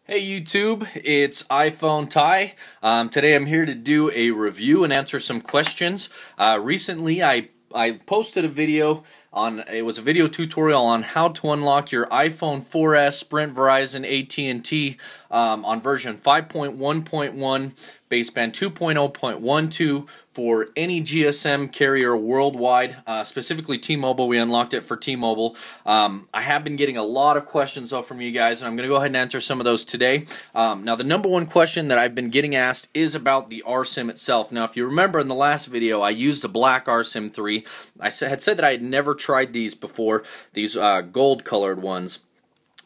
Hey YouTube, it's iPhone Ty. Today I'm here to do a review and answer some questions. Recently I posted a video it was a video tutorial on how to unlock your iPhone 4S Sprint Verizon AT&T on version 5.1.1 baseband 2.0.12 for any GSM carrier worldwide, specifically T-Mobile. We unlocked it for T-Mobile. I have been getting a lot of questions though from you guys, and I'm going to go ahead and answer some of those today. Now the number one question that I've been getting asked is about the RSIM itself. Now if you remember in the last video I used a black RSIM 3. I had said that I had never tried these before, these gold colored ones,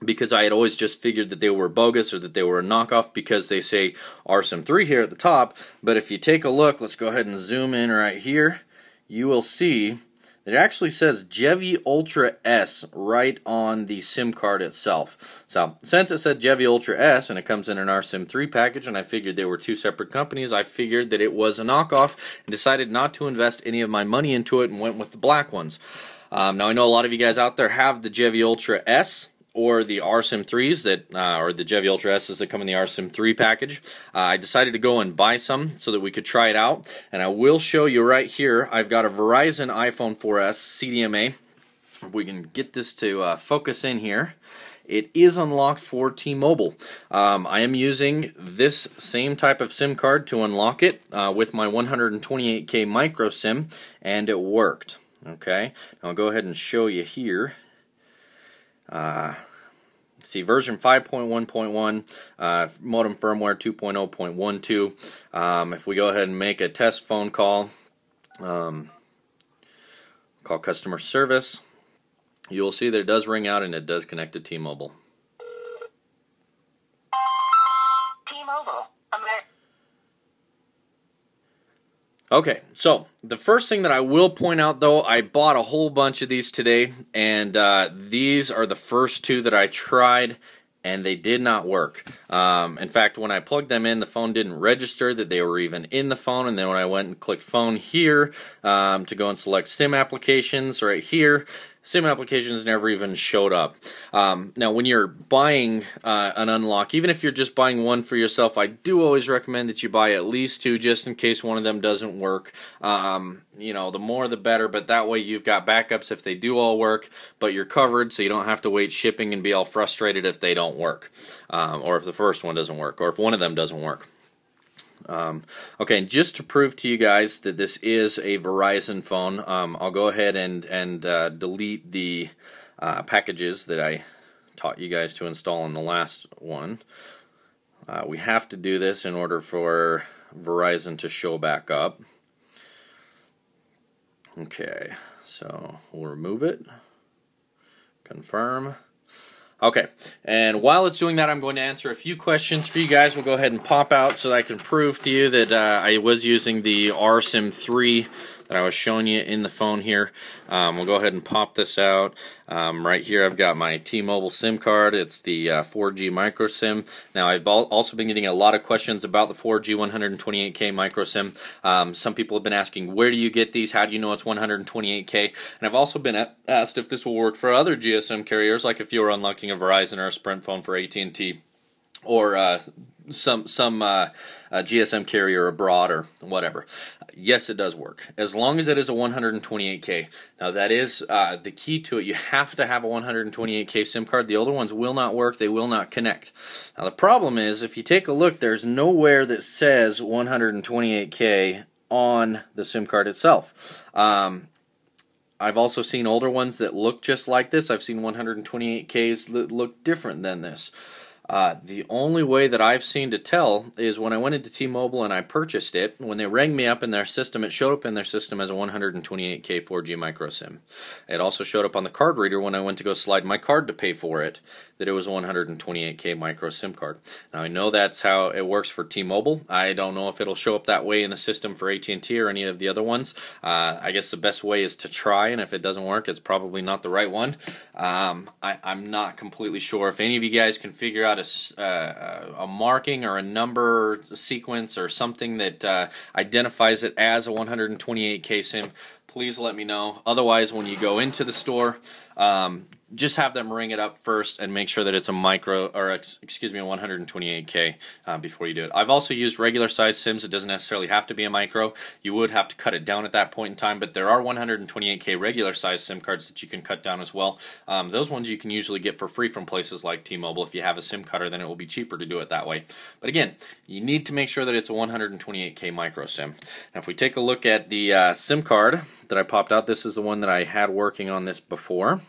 because I had always just figured that they were bogus or that they were a knockoff because they say RSIM 3 here at the top. But if you take a look, let's go ahead and zoom in right here, you will see that it actually says Gevey Ultra S right on the SIM card itself. So since it said Gevey Ultra S and it comes in an RSIM 3 package, and I figured they were two separate companies, I figured that it was a knockoff and decided not to invest any of my money into it and went with the black ones. Now I know a lot of you guys out there have the Gevey Ultra S or the RSIM 3s or the Gevey Ultra S's that come in the RSIM 3 package. I decided to go and buy some so that we could try it out, and I will show you right here. I've got a Verizon iPhone 4S CDMA. If we can get this to focus in here. It is unlocked for T-Mobile. I am using this same type of SIM card to unlock it with my 128K micro SIM, and it worked. Okay, now I'll go ahead and show you here. See, version 5.1.1, modem firmware 2.0.12. If we go ahead and make a test phone call, call customer service, you will see that it does ring out and it does connect to T-Mobile. T-Mobile. Okay, so the first thing that I will point out though, I bought a whole bunch of these today, and these are the first two that I tried, and they did not work. In fact, when I plugged them in, the phone didn't register that they were even in the phone, and then when I went and clicked phone here to go and select SIM applications right here, SIM applications never even showed up. Now when you're buying an unlock, even if you're just buying one for yourself, I do always recommend that you buy at least two just in case one of them doesn't work. You know, the more the better, but that way you've got backups if they do all work, but you're covered so you don't have to wait shipping and be all frustrated if they don't work, or if the first one doesn't work, or if one of them doesn't work. Okay, and just to prove to you guys that this is a Verizon phone, I'll go ahead and delete the packages that I taught you guys to install in the last one. We have to do this in order for Verizon to show back up. Okay, so we'll remove it, confirm. Okay, and while it's doing that, I'm going to answer a few questions for you guys. We'll go ahead and pop out so that I can prove to you that I was using the RSIM 3 that I was showing you in the phone here. We'll go ahead and pop this out. Right here I've got my T-Mobile SIM card. It's the 4G micro SIM. Now I've also been getting a lot of questions about the 4G 128K micro SIM. Some people have been asking, where do you get these? How do you know it's 128K? And I've also been asked if this will work for other GSM carriers, like if you were unlocking a Verizon or a Sprint phone for AT&T, or some GSM carrier abroad or whatever. Yes, it does work, as long as it is a 128K. Now that is the key to it. You have to have a 128K SIM card. The older ones will not work. They will not connect. Now the problem is, if you take a look, there's nowhere that says 128K on the SIM card itself. I've also seen older ones that look just like this. I've seen 128Ks that look different than this. The only way that I've seen to tell is when I went into T-Mobile and I purchased it. When they rang me up in their system, it showed up in their system as a 128K 4G micro SIM. It also showed up on the card reader when I went to go slide my card to pay for it, that it was a 128K micro SIM card. Now I know that's how it works for T-Mobile. I don't know if it'll show up that way in the system for AT&T or any of the other ones. I guess the best way is to try, and if it doesn't work, it's probably not the right one. I'm not completely sure. If any of you guys can figure out a marking or a number sequence or something that identifies it as a 128K SIM, please let me know. Otherwise, when you go into the store, just have them ring it up first and make sure that it's a micro, or excuse me, a 128K before you do it. I've also used regular size SIMs. It doesn't necessarily have to be a micro. You would have to cut it down at that point in time, but there are 128K regular size SIM cards that you can cut down as well. Those ones you can usually get for free from places like T-Mobile. If you have a SIM cutter, then it will be cheaper to do it that way. But again, you need to make sure that it's a 128K micro SIM. Now if we take a look at the SIM card that I popped out, this is the one that I had working on this before.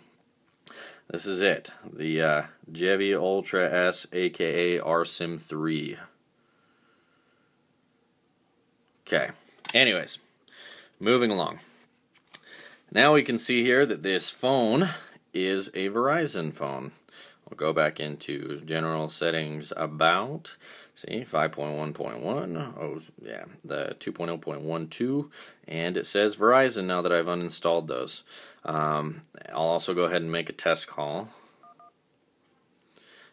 This is it, the Gevey Ultra S, aka RSIM 3. Okay, anyways, moving along. Now we can see here that this phone is a Verizon phone. We'll go back into general settings, about, see, 5.1.1, oh yeah, the 2.0.12, and it says Verizon now that I've uninstalled those. I'll also go ahead and make a test call,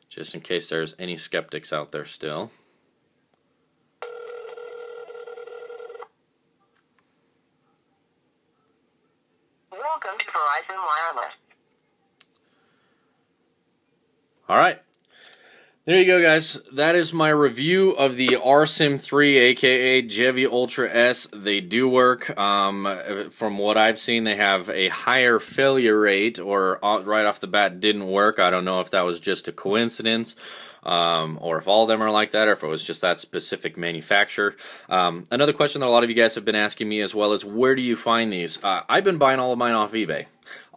just in case there's any skeptics out there still. Welcome to Verizon Wireless. Alright, there you go guys. That is my review of the RSIM 3 aka Gevey Ultra S. They do work. From what I've seen, they have a higher failure rate, or right off the bat didn't work. I don't know if that was just a coincidence, or if all of them are like that, or if it was just that specific manufacturer. Another question that a lot of you guys have been asking me as well is, where do you find these? I've been buying all of mine off eBay.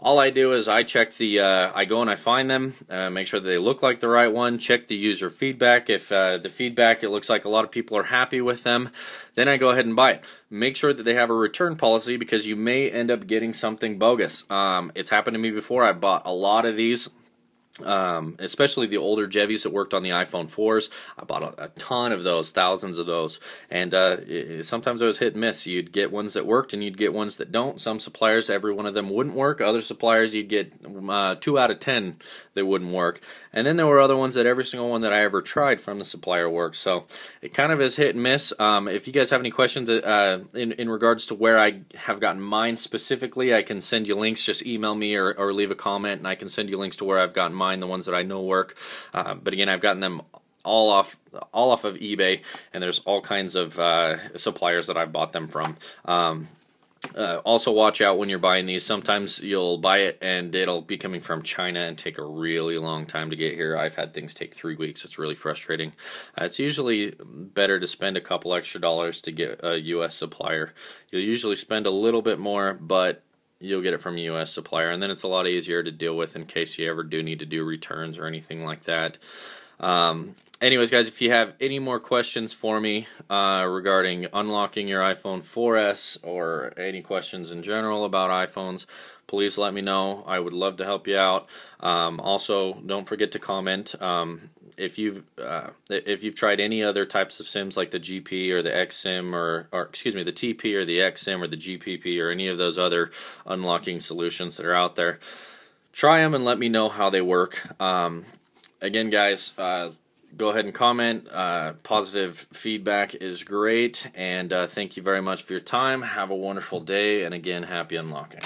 All I do is I check the, I go and I find them, make sure that they look like the right one, check the user feedback. If the feedback, it looks like a lot of people are happy with them, then I go ahead and buy it. Make sure that they have a return policy, because you may end up getting something bogus. It's happened to me before. I bought a lot of these. Especially the older Geveys that worked on the iPhone 4s. I bought a ton of those, thousands of those, and sometimes it was hit and miss. You'd get ones that worked and you'd get ones that don't. Some suppliers, every one of them wouldn't work. Other suppliers, you'd get 2 out of 10 that wouldn't work. And then there were other ones that every single one that I ever tried from the supplier worked. So it kind of is hit and miss. If you guys have any questions in regards to where I have gotten mine specifically, I can send you links. Just email me or leave a comment, and I can send you links to where I've gotten mine, the ones that I know work. But again, I've gotten them all off of eBay, and there's all kinds of suppliers that I've bought them from. Also watch out when you're buying these. Sometimes you'll buy it and it'll be coming from China and take a really long time to get here. I've had things take 3 weeks. It's really frustrating. It's usually better to spend a couple extra dollars to get a US supplier. You'll usually spend a little bit more, but you'll get it from a US supplier, and then it's a lot easier to deal with in case you ever do need to do returns or anything like that. Anyways, guys, if you have any more questions for me regarding unlocking your iPhone 4S, or any questions in general about iPhones, please let me know. I would love to help you out. Also, don't forget to comment if you've tried any other types of SIMs, like the GP or the XSIM, or excuse me, the TP or the XSIM or the GPP, or any of those other unlocking solutions that are out there. Try them and let me know how they work. Again, guys, go ahead and comment. Positive feedback is great, and thank you very much for your time. Have a wonderful day, and again, happy unlocking.